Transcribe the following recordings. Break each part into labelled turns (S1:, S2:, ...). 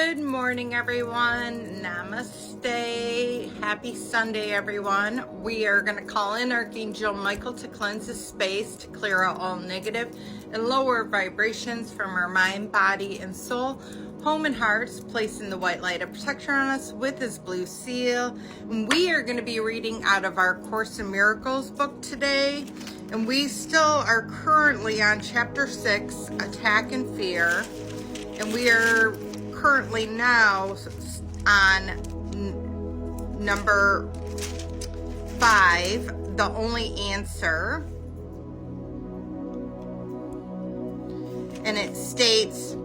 S1: Good morning, everyone. Namaste. Happy Sunday, everyone. We are going to call in Archangel Michael to cleanse the space, to clear out all negative and lower vibrations from our mind, body, and soul, home and hearts, placing the white light of protection on us with his blue seal. And we are going to be reading out of our Course in Miracles book today. And we still are currently on chapter 6, Attack and Fear. And we are currently now on number 5, The Only Answer. And it states,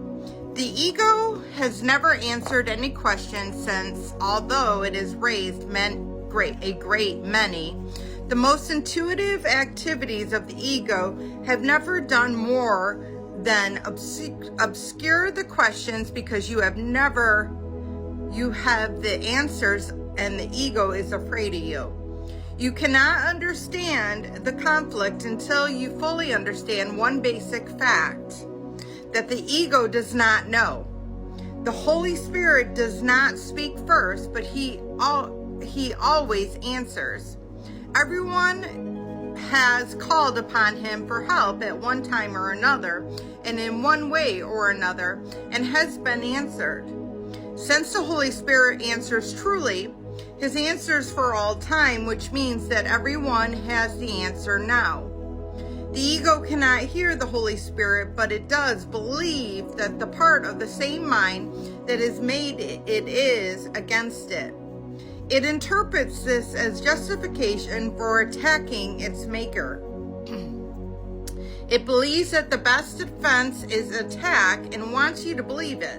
S1: the ego has never answered any question since, although it has raised a great many, the most intuitive activities of the ego have never done more than obscure the questions, because you have the answers and the ego is afraid of you. You cannot understand the conflict until you fully understand one basic fact, that the ego does not know. The Holy Spirit does not speak first, but he always answers. Everyone has called upon him for help at one time or another, and in one way or another, and has been answered. Since the Holy Spirit answers truly, his answers for all time, which means that everyone has the answer now. The ego cannot hear the Holy Spirit, but it does believe that the part of the same mind that has made it is against it. It interprets this as justification for attacking its maker. It believes that the best defense is attack and wants you to believe it.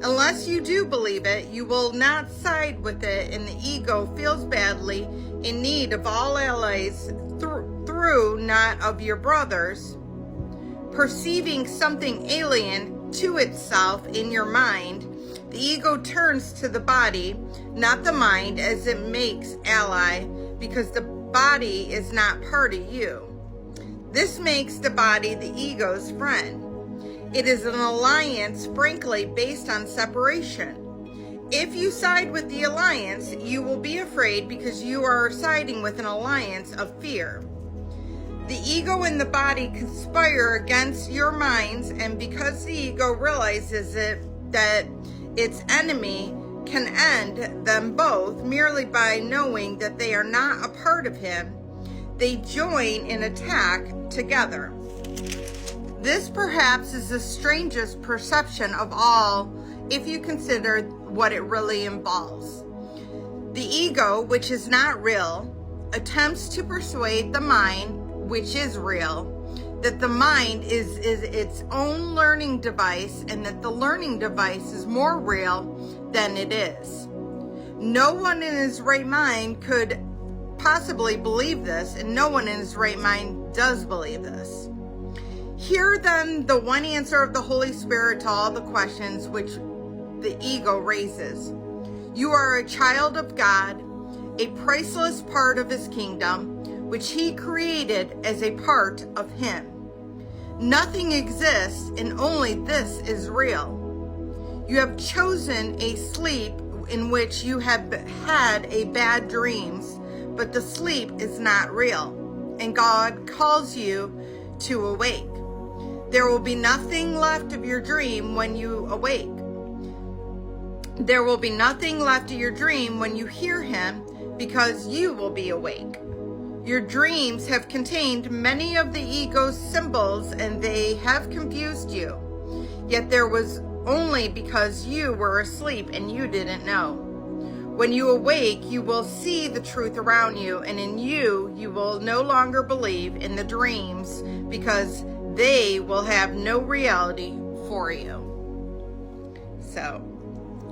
S1: Unless you do believe it, you will not side with it, and the ego feels badly in need of all allies through not of your brothers. Perceiving something alien to itself in your mind, the ego turns to the body, not the mind, as it makes ally, because the body is not part of you. This makes the body the ego's friend. It is an alliance, frankly, based on separation. If you side with the alliance, you will be afraid because you are siding with an alliance of fear. The ego and the body conspire against your minds, and because the ego realizes that its enemy can end them both merely by knowing that they are not a part of him, they join in attack together. This perhaps is the strangest perception of all if you consider what it really involves. The ego, which is not real, attempts to persuade the mind, which is real, that the mind is its own learning device, and that the learning device is more real than it is. No one in his right mind could possibly believe this, and no one in his right mind does believe this. Hear then the one answer of the Holy Spirit to all the questions which the ego raises. You are a child of God, a priceless part of his kingdom, which he created as a part of him. Nothing exists, and only this is real. You have chosen a sleep in which you have had a bad dreams, but the sleep is not real, and God calls you to awake. There will be nothing left of your dream when you awake. There will be nothing left of your dream when you hear him, because you will be awake. Your dreams have contained many of the ego's symbols, and they have confused you. Yet there was only because you were asleep and you didn't know. When you awake, you will see the truth around you, and in you will no longer believe in the dreams, because they will have no reality for you. So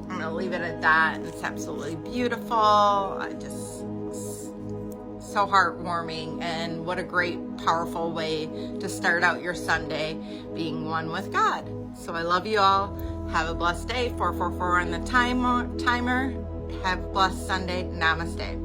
S1: I'm going to leave it at that. It's absolutely beautiful. So heartwarming, and what a great, powerful way to start out your Sunday, being one with God. So I love you all. Have a blessed day. 444 on the timer. Have a blessed Sunday. Namaste.